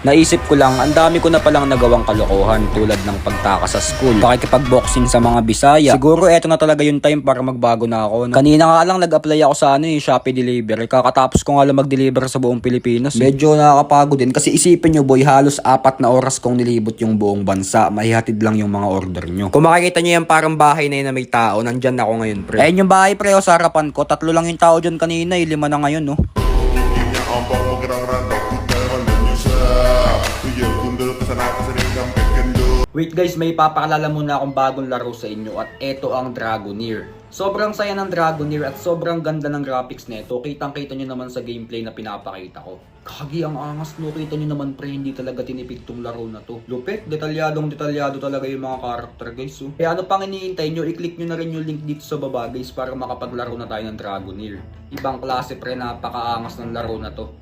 Naisip ko lang, ang dami ko na palang nagawang kalokohan tulad ng pagtakas sa school, pakikipag-boxing sa mga Bisaya. Siguro eto na talaga yung time para magbago na ako. No? Kanina nga lang nag-apply ako sa Shopee Delivery. Kakatapos ko nga lang mag-deliver sa buong Pilipinas. Medyo nakakapagod din kasi isipin nyo boy, halos 4 na oras kong nilibot yung buong bansa. Mahihatid lang yung mga order nyo. Kung makikita nyo yan parang bahay na yun na may tao, nandyan ako ngayon pre. Ayun yung bahay pre, sa harapan ko. 3 lang yung tao dyan kanina, 5 na ngayon no. Wait guys, may papakilala muna akong bagong laro sa inyo at eto ang Dragoneer. Sobrang saya ng Dragoneer at sobrang ganda ng graphics nito. Kitang-kita nyo naman sa gameplay na pinapakita ko. Kagi ang angas no, kita nyo naman pre, hindi talaga tinipid tong laro na to. Lupit, detalyadong detalyado talaga yung mga character guys. So. Kaya ano pang iniintay nyo, i-click nyo na rin yung link dito sa baba guys para makapaglaro na tayo ng Dragoneer. Ibang klase pre, napakaangas ng laro na to.